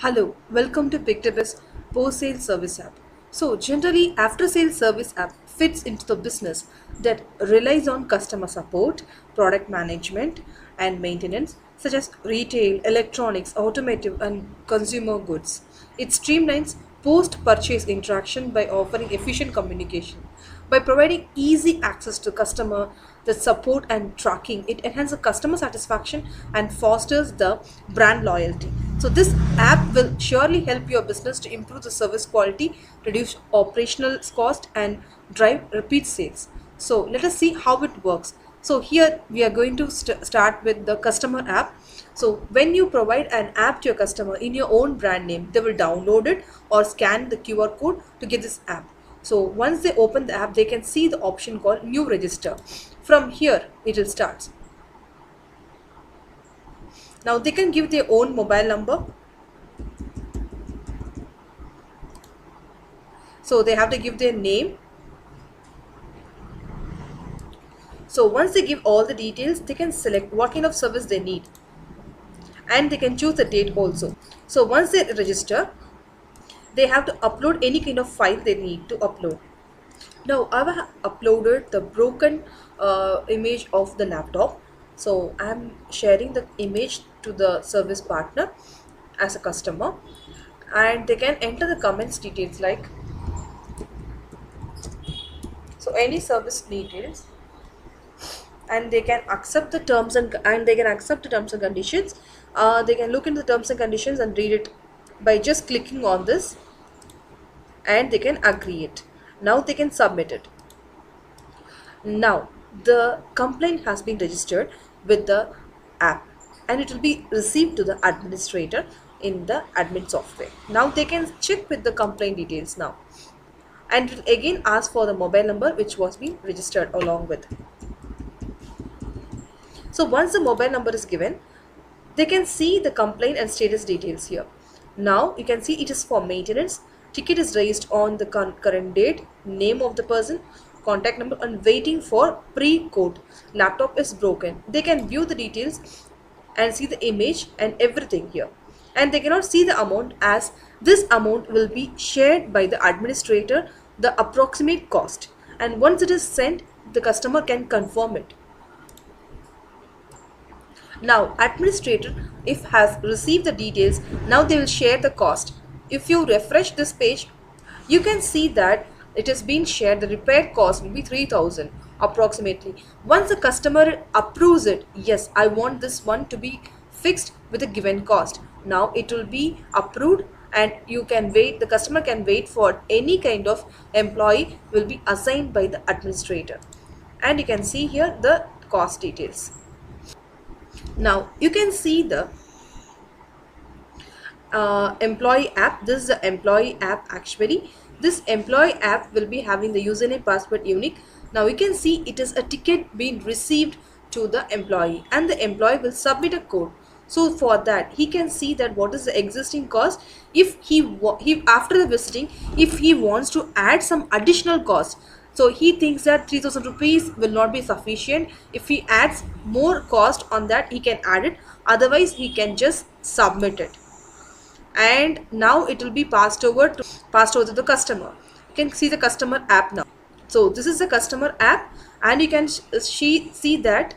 Hello, welcome to Pictobus post-sale service app. So generally, after-sale service app fits into the business that relies on customer support, product management, and maintenance, such as retail, electronics, automotive, and consumer goods. It streamlines post-purchase interaction by offering efficient communication. By providing easy access to customer, the support and tracking, it enhances customer satisfaction and fosters the brand loyalty. So this app will surely help your business to improve the service quality, reduce operational cost, and drive repeat sales. So let us see how it works. So here we are going to start with the customer app. So when you provide an app to your customer in your own brand name, they will download it or scan the QR code to get this app. So once they open the app, they can see the option called new register. From here it will start. Now they can give their own mobile number. So they have to give their name. So once they give all the details, they can select what kind of service they need, and they can choose the date also. So once they register, they have to upload any kind of file they need to upload. Now I have uploaded the broken image of the laptop. So I am sharing the image to the service partner as a customer, and they can enter the comments details like, so any service details, and they can accept the terms and they can accept the terms and conditions. They can look into the terms and conditions and read it by just clicking on this, and they can agree it. Now they can submit it. Now the complaint has been registered with the app, and it will be received to the administrator in the admin software. Now they can check with the complaint details now, and it will again ask for the mobile number which was being registered along with. So once the mobile number is given, they can see the complaint and status details here. Now you can see it is for maintenance. Ticket is raised on the current date, name of the person, contact number, and waiting for pre-code. Laptop is broken. They can view the details and see the image and everything here. And they cannot see the amount, as this amount will be shared by the administrator, the approximate cost. And once it is sent, the customer can confirm it. Now administrator, if has received the details, now they will share the cost. If you refresh this page, you can see that it has been shared. The repair cost will be 3000 approximately. Once the customer approves it, yes, I want this one to be fixed with a given cost. Now it will be approved, and you can wait, the customer can wait for any kind of employee will be assigned by the administrator. And you can see here the cost details. Now you can see the employee app. This is the employee app. Actually this employee app will be having the username, password unique. Now you can see it is a ticket being received to the employee, and the employee will submit a code. So for that, he can see that what is the existing cost. If he after the visiting, if he wants to add some additional cost, so he thinks that 3000 rupees will not be sufficient. If he adds more cost on that, he can add it. Otherwise he can just submit it, and now it will be passed over to the customer. You can see the customer app now. So this is the customer app, and you can see that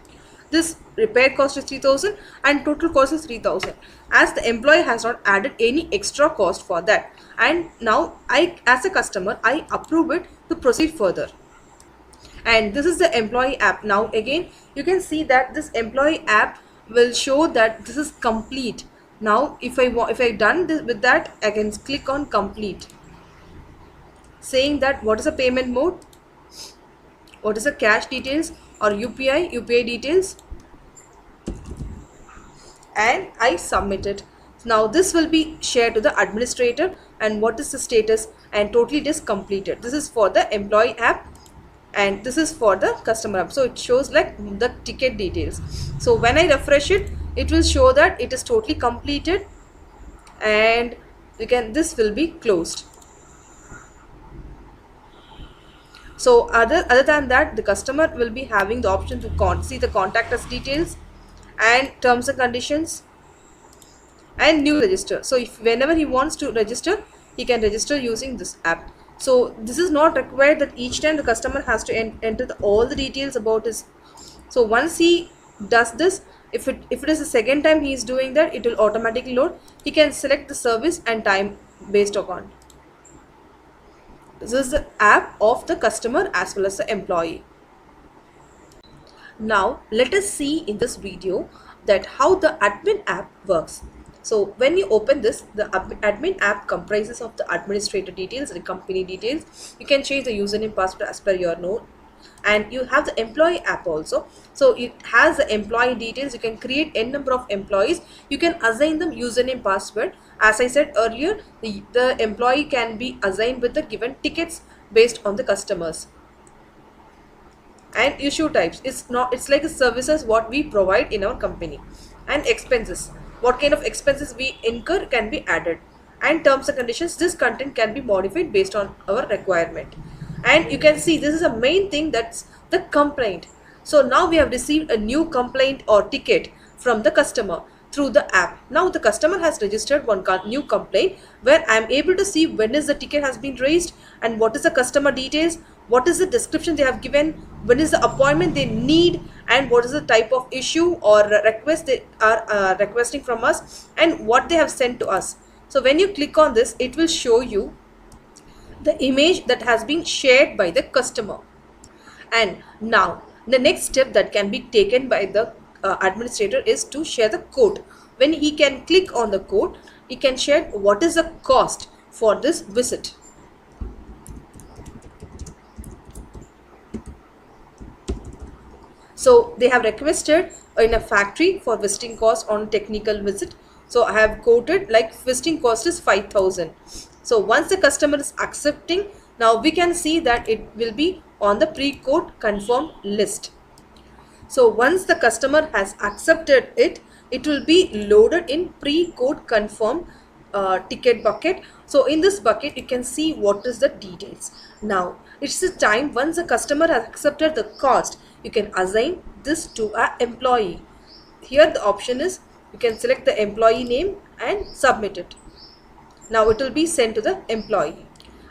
this repair cost is 3000 and total cost is 3000, as the employee has not added any extra cost for that. And now I, as a customer, I approve it to proceed further. And this is the employee app. Now again you can see that this employee app will show that this is complete. Now if I done this with that, I can click on complete, saying that what is the payment mode, what is the cash details or UPI details, and I submit it. Now this will be shared to the administrator, and what is the status, and totally it is completed. This is for the employee app, and this is for the customer app. So it shows like the ticket details. So when I refresh it, it will show that it is totally completed, and this will be closed. So other than that, the customer will be having the option to see the contact us details and terms and conditions, and new register. So if whenever he wants to register, he can register using this app. So this is not required that each time the customer has to enter all the details about his. So once he does this, if it is the second time he is doing that, it will automatically load. He can select the service and time based upon. This is the app of the customer as well as the employee. Now let us see in this video that how the admin app works. So when you open this, the admin app comprises of the administrator details and company details. You can change the username password as per your node, and you have the employee app also. So it has the employee details. You can create n number of employees. You can assign them username password. As I said earlier, the employee can be assigned with the given tickets based on the customers. And issue types, it's like a services what we provide in our company. And expenses, what kind of expenses we incur can be added. And terms and conditions, this content can be modified based on our requirement. And you can see this is a main thing, that's the complaint. So now we have received a new complaint or ticket from the customer through the app. Now the customer has registered one new complaint where I am able to see when is the ticket has been raised and what is the customer details, what is the description they have given, when is the appointment they need, and what is the type of issue or request they are requesting from us, and what they have sent to us. So when you click on this, it will show you the image that has been shared by the customer. And now the next step that can be taken by the administrator is to share the code. When he can click on the code, he can share what is the cost for this visit. So they have requested in a factory for visiting cost on technical visit. So I have quoted like visiting cost is 5,000. So once the customer is accepting, now we can see that it will be on the pre-quote confirmed list. So once the customer has accepted it, it will be loaded in pre-quote confirmed ticket bucket. So in this bucket, you can see what is the details. Now it's the time once the customer has accepted the cost, you can assign this to an employee. Here the option is you can select the employee name and submit it. Now it will be sent to the employee.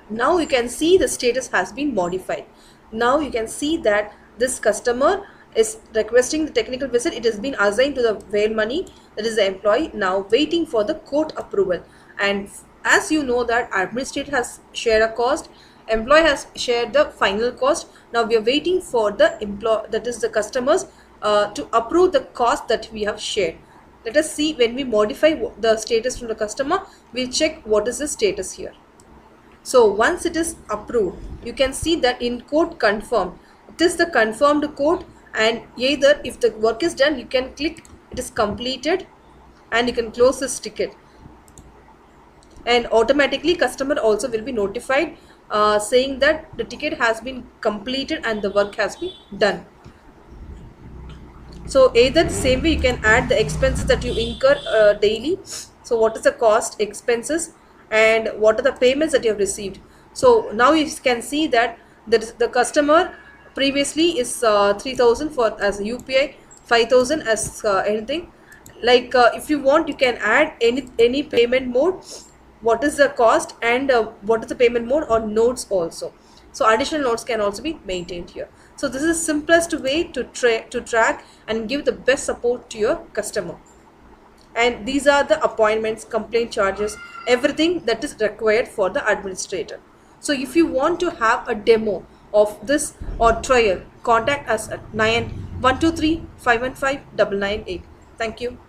Now you can see the status has been modified. Now you can see that this customer is requesting the technical visit. It has been assigned to the where money, that is the employee, now waiting for the court approval. And as you know that administrator has shared a cost, employee has shared the final cost. Now we are waiting for the employee, that is the customers, to approve the cost that we have shared. Let us see when we modify the status from the customer, we'll check what is the status here. So once it is approved, you can see that in quote confirmed, it is the confirmed quote, and either if the work is done, you can click it is completed and you can close this ticket. And automatically customer also will be notified saying that the ticket has been completed and the work has been done. So either the same way you can add the expenses that you incur daily. So what is the cost, expenses, and what are the payments that you have received. So now you can see that the customer previously is 3,000 for as a UPI, 5,000 as anything. Like if you want, you can add any payment mode, what is the cost, and what is the payment mode, or nodes also. So additional nodes can also be maintained here. So this is the simplest way to track and give the best support to your customer. And these are the appointments, complaint charges, everything that is required for the administrator. So if you want to have a demo of this or trial, contact us at 9123 515 998. Thank you.